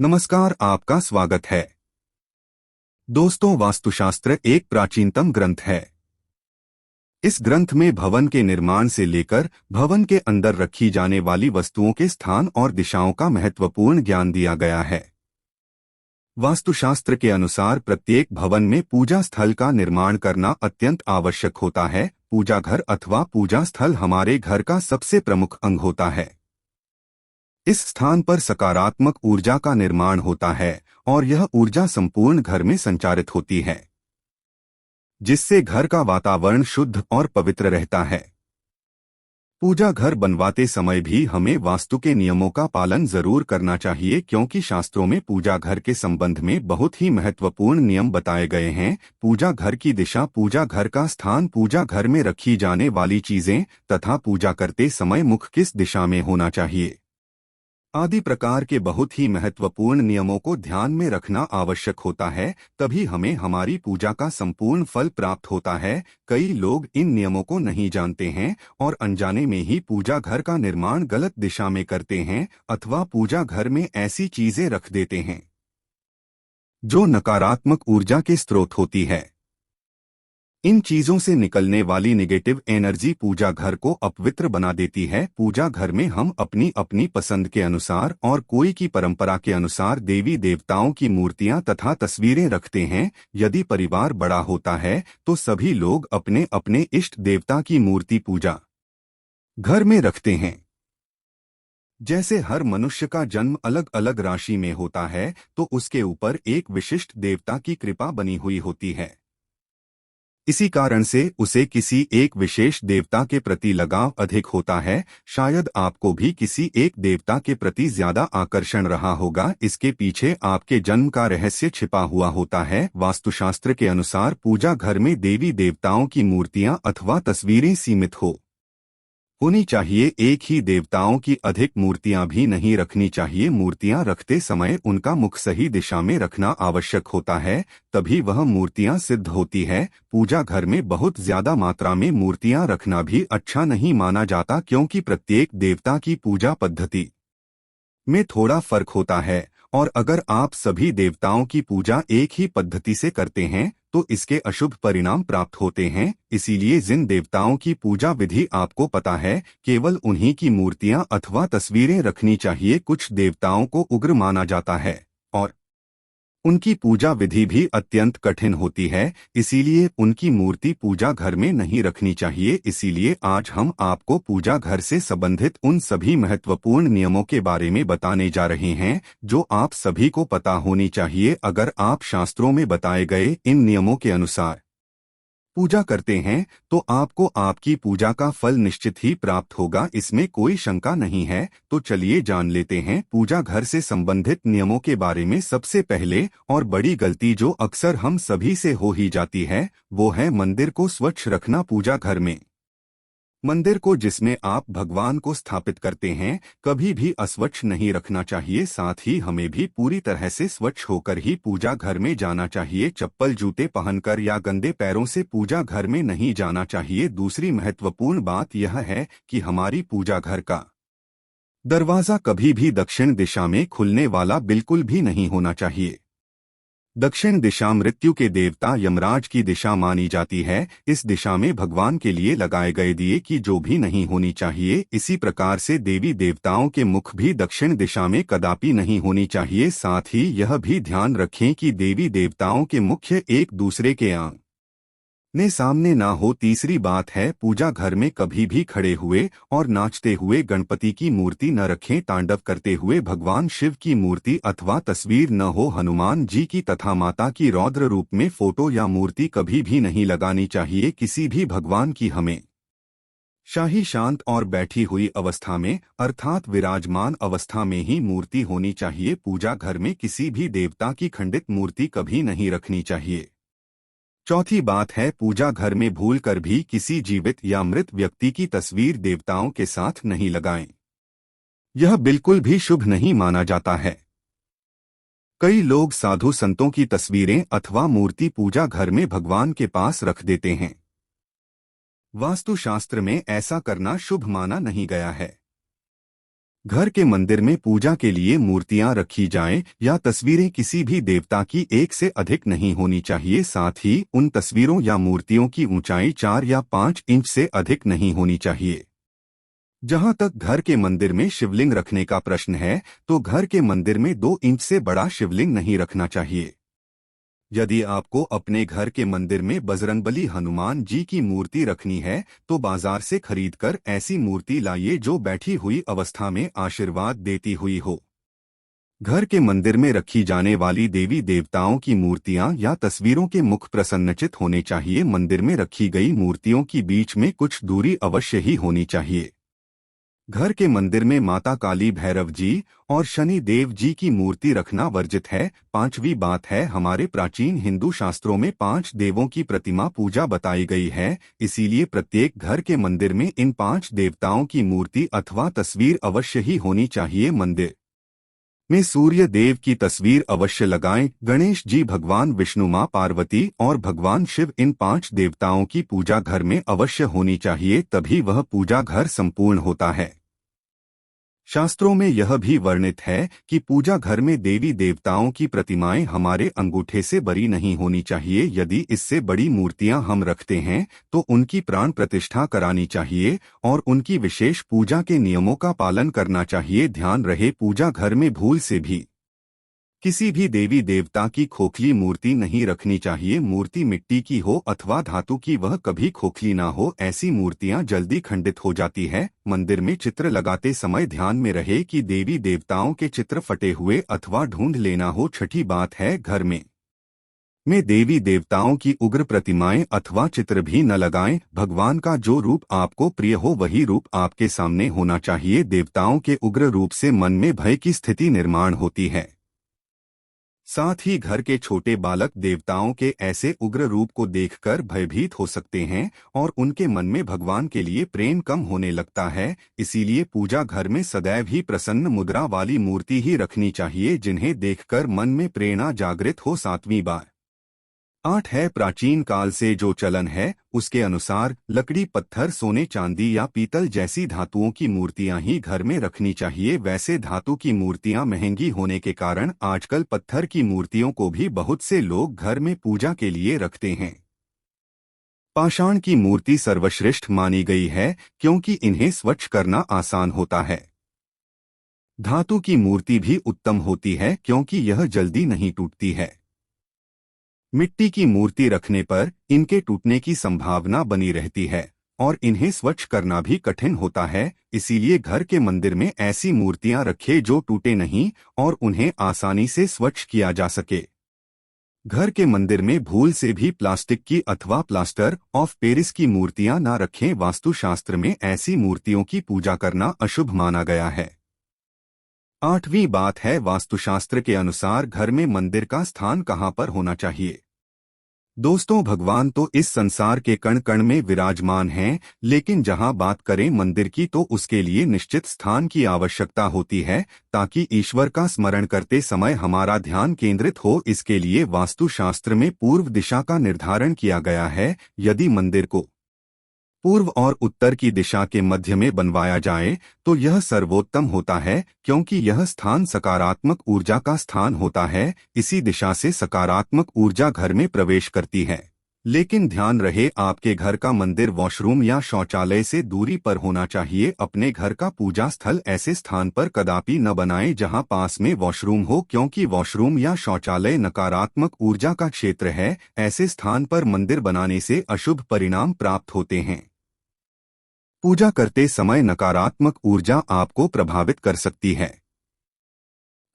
नमस्कार, आपका स्वागत है। दोस्तों, वास्तुशास्त्र एक प्राचीनतम ग्रंथ है। इस ग्रंथ में भवन के निर्माण से लेकर भवन के अंदर रखी जाने वाली वस्तुओं के स्थान और दिशाओं का महत्वपूर्ण ज्ञान दिया गया है। वास्तुशास्त्र के अनुसार प्रत्येक भवन में पूजा स्थल का निर्माण करना अत्यंत आवश्यक होता है। पूजा घर अथवा पूजा स्थल हमारे घर का सबसे प्रमुख अंग होता है। इस स्थान पर सकारात्मक ऊर्जा का निर्माण होता है और यह ऊर्जा संपूर्ण घर में संचारित होती है, जिससे घर का वातावरण शुद्ध और पवित्र रहता है। पूजा घर बनवाते समय भी हमें वास्तु के नियमों का पालन जरूर करना चाहिए, क्योंकि शास्त्रों में पूजा घर के संबंध में बहुत ही महत्वपूर्ण नियम बताए गए हैं। पूजा घर की दिशा, पूजा घर का स्थान, पूजा घर में रखी जाने वाली चीजें तथा पूजा करते समय मुख किस दिशा में होना चाहिए आदि प्रकार के बहुत ही महत्वपूर्ण नियमों को ध्यान में रखना आवश्यक होता है। तभी हमें हमारी पूजा का संपूर्ण फल प्राप्त होता है। कई लोग इन नियमों को नहीं जानते हैं और अनजाने में ही पूजा घर का निर्माण गलत दिशा में करते हैं अथवा पूजा घर में ऐसी चीजें रख देते हैं जो नकारात्मक ऊर्जा के स्रोत होती है। इन चीजों से निकलने वाली नेगेटिव एनर्जी पूजा घर को अपवित्र बना देती है। पूजा घर में हम अपनी अपनी पसंद के अनुसार और कोई की परंपरा के अनुसार देवी देवताओं की मूर्तियां तथा तस्वीरें रखते हैं। यदि परिवार बड़ा होता है तो सभी लोग अपने अपने इष्ट देवता की मूर्ति पूजा घर में रखते हैं। जैसे हर मनुष्य का जन्म अलग अलग राशि में होता है, तो उसके ऊपर एक विशिष्ट देवता की कृपा बनी हुई होती है। इसी कारण से उसे किसी एक विशेष देवता के प्रति लगाव अधिक होता है। शायद आपको भी किसी एक देवता के प्रति ज्यादा आकर्षण रहा होगा। इसके पीछे आपके जन्म का रहस्य छिपा हुआ होता है। वास्तुशास्त्र के अनुसार पूजा घर में देवी देवताओं की मूर्तियां अथवा तस्वीरें सीमित होनी चाहिए। एक ही देवताओं की अधिक मूर्तियां भी नहीं रखनी चाहिए। मूर्तियां रखते समय उनका मुख सही दिशा में रखना आवश्यक होता है, तभी वह मूर्तियां सिद्ध होती है। पूजा घर में बहुत ज्यादा मात्रा में मूर्तियां रखना भी अच्छा नहीं माना जाता, क्योंकि प्रत्येक देवता की पूजा पद्धति में थोड़ा फर्क होता है और अगर आप सभी देवताओं की पूजा एक ही पद्धति से करते हैं तो इसके अशुभ परिणाम प्राप्त होते हैं। इसीलिए जिन देवताओं की पूजा विधि आपको पता है, केवल उन्हीं की मूर्तियां अथवा तस्वीरें रखनी चाहिए। कुछ देवताओं को उग्र माना जाता है और उनकी पूजा विधि भी अत्यंत कठिन होती है, इसीलिए उनकी मूर्ति पूजा घर में नहीं रखनी चाहिए। इसीलिए आज हम आपको पूजा घर से संबंधित उन सभी महत्वपूर्ण नियमों के बारे में बताने जा रहे हैं जो आप सभी को पता होनी चाहिए। अगर आप शास्त्रों में बताए गए इन नियमों के अनुसार पूजा करते हैं तो आपको आपकी पूजा का फल निश्चित ही प्राप्त होगा, इसमें कोई शंका नहीं है। तो चलिए जान लेते हैं पूजा घर से संबंधित नियमों के बारे में। सबसे पहले और बड़ी गलती जो अक्सर हम सभी से हो ही जाती है, वो है मंदिर को स्वच्छ रखना। पूजा घर में मंदिर को जिसमें आप भगवान को स्थापित करते हैं, कभी भी अस्वच्छ नहीं रखना चाहिए। साथ ही हमें भी पूरी तरह से स्वच्छ होकर ही पूजा घर में जाना चाहिए। चप्पल जूते पहनकर या गंदे पैरों से पूजा घर में नहीं जाना चाहिए। दूसरी महत्वपूर्ण बात यह है कि हमारी पूजा घर का दरवाजा कभी भी दक्षिण दिशा में खुलने वाला बिल्कुल भी नहीं होना चाहिए। दक्षिण दिशा मृत्यु के देवता यमराज की दिशा मानी जाती है। इस दिशा में भगवान के लिए लगाए गए दिए की जो भी नहीं होनी चाहिए। इसी प्रकार से देवी देवताओं के मुख भी दक्षिण दिशा में कदापि नहीं होनी चाहिए। साथ ही यह भी ध्यान रखें कि देवी देवताओं के मुख्य एक दूसरे के आमने सामने ना हो। तीसरी बात है, पूजा घर में कभी भी खड़े हुए और नाचते हुए गणपति की मूर्ति न रखें। तांडव करते हुए भगवान शिव की मूर्ति अथवा तस्वीर न हो। हनुमान जी की तथा माता की रौद्र रूप में फोटो या मूर्ति कभी भी नहीं लगानी चाहिए। किसी भी भगवान की हमें शाही शांत और बैठी हुई अवस्था में अर्थात विराजमान अवस्था में ही मूर्ति होनी चाहिए। पूजा घर में किसी भी देवता की खंडित मूर्ति कभी नहीं रखनी चाहिए। चौथी बात है, पूजा घर में भूलकर भी किसी जीवित या मृत व्यक्ति की तस्वीर देवताओं के साथ नहीं लगाएं। यह बिल्कुल भी शुभ नहीं माना जाता है। कई लोग साधु संतों की तस्वीरें अथवा मूर्ति पूजा घर में भगवान के पास रख देते हैं। वास्तुशास्त्र में ऐसा करना शुभ माना नहीं गया है। घर के मंदिर में पूजा के लिए मूर्तियां रखी जाएं या तस्वीरें किसी भी देवता की एक से अधिक नहीं होनी चाहिए। साथ ही उन तस्वीरों या मूर्तियों की ऊंचाई 4 या 5 इंच से अधिक नहीं होनी चाहिए। जहां तक घर के मंदिर में शिवलिंग रखने का प्रश्न है, तो घर के मंदिर में 2 इंच से बड़ा शिवलिंग नहीं रखना चाहिए। यदि आपको अपने घर के मंदिर में बजरंगबली हनुमान जी की मूर्ति रखनी है, तो बाजार से खरीदकर ऐसी मूर्ति लाइए जो बैठी हुई अवस्था में आशीर्वाद देती हुई हो। घर के मंदिर में रखी जाने वाली देवी देवताओं की मूर्तियां या तस्वीरों के मुख प्रसन्नचित होने चाहिए। मंदिर में रखी गई मूर्तियों की बीच में कुछ दूरी अवश्य ही होनी चाहिए। घर के मंदिर में माता काली, भैरव जी और शनि देव जी की मूर्ति रखना वर्जित है। 5वीं बात है, हमारे प्राचीन हिंदू शास्त्रों में 5 देवों की प्रतिमा पूजा बताई गई है, इसीलिए प्रत्येक घर के मंदिर में इन 5 देवताओं की मूर्ति अथवा तस्वीर अवश्य ही होनी चाहिए। मंदिर में सूर्य देव की तस्वीर अवश्य लगाएं। गणेश जी, भगवान विष्णु, मां पार्वती और भगवान शिव, इन 5 देवताओं की पूजा घर में अवश्य होनी चाहिए, तभी वह पूजा घर संपूर्ण होता है। शास्त्रों में यह भी वर्णित है कि पूजा घर में देवी देवताओं की प्रतिमाएं हमारे अंगूठे से बड़ी नहीं होनी चाहिए। यदि इससे बड़ी मूर्तियां हम रखते हैं तो उनकी प्राण प्रतिष्ठा करानी चाहिए और उनकी विशेष पूजा के नियमों का पालन करना चाहिए। ध्यान रहे, पूजा घर में भूल से भी किसी भी देवी देवता की खोखली मूर्ति नहीं रखनी चाहिए। मूर्ति मिट्टी की हो अथवा धातु की, वह कभी खोखली ना हो, ऐसी मूर्तियां जल्दी खंडित हो जाती है। मंदिर में चित्र लगाते समय ध्यान में रहे कि देवी देवताओं के चित्र फटे हुए अथवा ढूंढ लेना हो। 6ठी बात है, घर में देवी देवताओं की उग्र प्रतिमाएं अथवा चित्र भी न लगाएं। भगवान का जो रूप आपको प्रिय हो वही रूप आपके सामने होना चाहिए। देवताओं के उग्र रूप से मन में भय की स्थिति निर्माण होती है। साथ ही घर के छोटे बालक देवताओं के ऐसे उग्र रूप को देखकर भयभीत हो सकते हैं और उनके मन में भगवान के लिए प्रेम कम होने लगता है। इसीलिए पूजा घर में सदैव ही प्रसन्न मुद्रा वाली मूर्ति ही रखनी चाहिए, जिन्हें देखकर मन में प्रेरणा जागृत हो। 7वीं बात 8 है, प्राचीन काल से जो चलन है उसके अनुसार लकड़ी, पत्थर, सोने, चांदी या पीतल जैसी धातुओं की मूर्तियां ही घर में रखनी चाहिए। वैसे धातु की मूर्तियां महंगी होने के कारण आजकल पत्थर की मूर्तियों को भी बहुत से लोग घर में पूजा के लिए रखते हैं। पाषाण की मूर्ति सर्वश्रेष्ठ मानी गई है क्योंकि इन्हें स्वच्छ करना आसान होता है। धातु की मूर्ति भी उत्तम होती है क्योंकि यह जल्दी नहीं टूटती है। मिट्टी की मूर्ति रखने पर इनके टूटने की संभावना बनी रहती है और इन्हें स्वच्छ करना भी कठिन होता है। इसीलिए घर के मंदिर में ऐसी मूर्तियां रखें जो टूटे नहीं और उन्हें आसानी से स्वच्छ किया जा सके। घर के मंदिर में भूल से भी प्लास्टिक की अथवा प्लास्टर ऑफ पेरिस की मूर्तियां न रखें। वास्तुशास्त्र में ऐसी मूर्तियों की पूजा करना अशुभ माना गया है। 8वीं बात है, वास्तुशास्त्र के अनुसार घर में मंदिर का स्थान कहां पर होना चाहिए। दोस्तों, भगवान तो इस संसार के कण कण में विराजमान हैं, लेकिन जहां बात करें मंदिर की तो उसके लिए निश्चित स्थान की आवश्यकता होती है ताकि ईश्वर का स्मरण करते समय हमारा ध्यान केंद्रित हो। इसके लिए वास्तुशास्त्र में पूर्व दिशा का निर्धारण किया गया है। यदि मंदिर को पूर्व और उत्तर की दिशा के मध्य में बनवाया जाए तो यह सर्वोत्तम होता है क्योंकि यह स्थान सकारात्मक ऊर्जा का स्थान होता है। इसी दिशा से सकारात्मक ऊर्जा घर में प्रवेश करती है। लेकिन ध्यान रहे, आपके घर का मंदिर वॉशरूम या शौचालय से दूरी पर होना चाहिए। अपने घर का पूजा स्थल ऐसे स्थान पर कदापि न बनाएं जहां पास में वॉशरूम हो, क्योंकि वॉशरूम या शौचालय नकारात्मक ऊर्जा का क्षेत्र है। ऐसे स्थान पर मंदिर बनाने से अशुभ परिणाम प्राप्त होते हैं। पूजा करते समय नकारात्मक ऊर्जा आपको प्रभावित कर सकती है।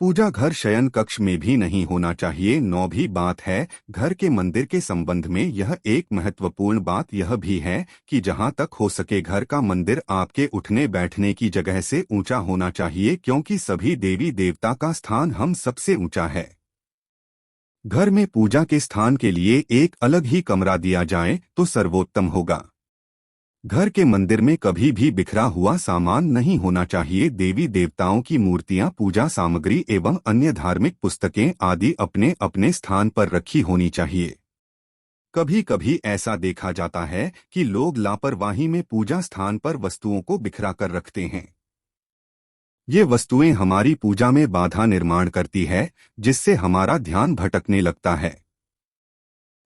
पूजा घर शयन कक्ष में भी नहीं होना चाहिए। 9वीं बात है, घर के मंदिर के संबंध में यह एक महत्वपूर्ण बात यह भी है कि जहां तक हो सके घर का मंदिर आपके उठने बैठने की जगह से ऊंचा होना चाहिए, क्योंकि सभी देवी देवता का स्थान हम सबसे ऊंचा है। घर में पूजा के स्थान के लिए एक अलग ही कमरा दिया जाए तो सर्वोत्तम होगा। घर के मंदिर में कभी भी बिखरा हुआ सामान नहीं होना चाहिए। देवी देवताओं की मूर्तियां, पूजा सामग्री एवं अन्य धार्मिक पुस्तकें आदि अपने अपने स्थान पर रखी होनी चाहिए। कभी कभी ऐसा देखा जाता है कि लोग लापरवाही में पूजा स्थान पर वस्तुओं को बिखरा कर रखते हैं। ये वस्तुएं हमारी पूजा में बाधा निर्माण करती है, जिससे हमारा ध्यान भटकने लगता है।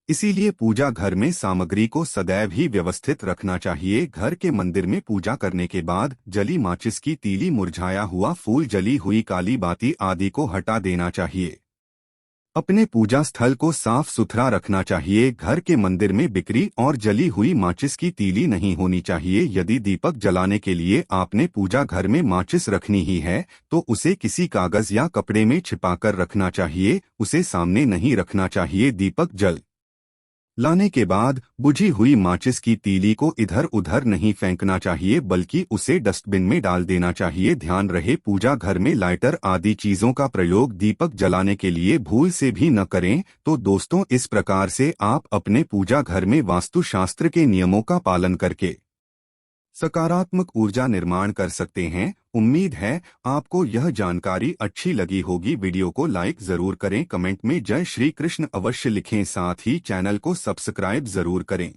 इसीलिए पूजा घर में सामग्री को सदैव ही व्यवस्थित रखना चाहिए। घर के मंदिर में पूजा करने के बाद जली माचिस की तीली, मुरझाया हुआ फूल, जली हुई काली बाती आदि को हटा देना चाहिए। अपने पूजा स्थल को साफ सुथरा रखना चाहिए। घर के मंदिर में बिक्री और जली हुई माचिस की तीली नहीं होनी चाहिए। यदि दीपक जलाने के लिए आपने पूजा घर में माचिस रखनी ही है तो उसे किसी कागज या कपड़े में छिपाकर रखना चाहिए, उसे सामने नहीं रखना चाहिए। दीपक जल लाने के बाद बुझी हुई माचिस की तीली को इधर उधर नहीं फेंकना चाहिए, बल्कि उसे डस्टबिन में डाल देना चाहिए। ध्यान रहे, पूजा घर में लाइटर आदि चीजों का प्रयोग दीपक जलाने के लिए भूल से भी न करें। तो दोस्तों, इस प्रकार से आप अपने पूजा घर में वास्तुशास्त्र के नियमों का पालन करके सकारात्मक ऊर्जा निर्माण कर सकते हैं। उम्मीद है आपको यह जानकारी अच्छी लगी होगी। वीडियो को लाइक जरूर करें, कमेंट में जय श्री कृष्ण अवश्य लिखें, साथ ही चैनल को सब्सक्राइब जरूर करें।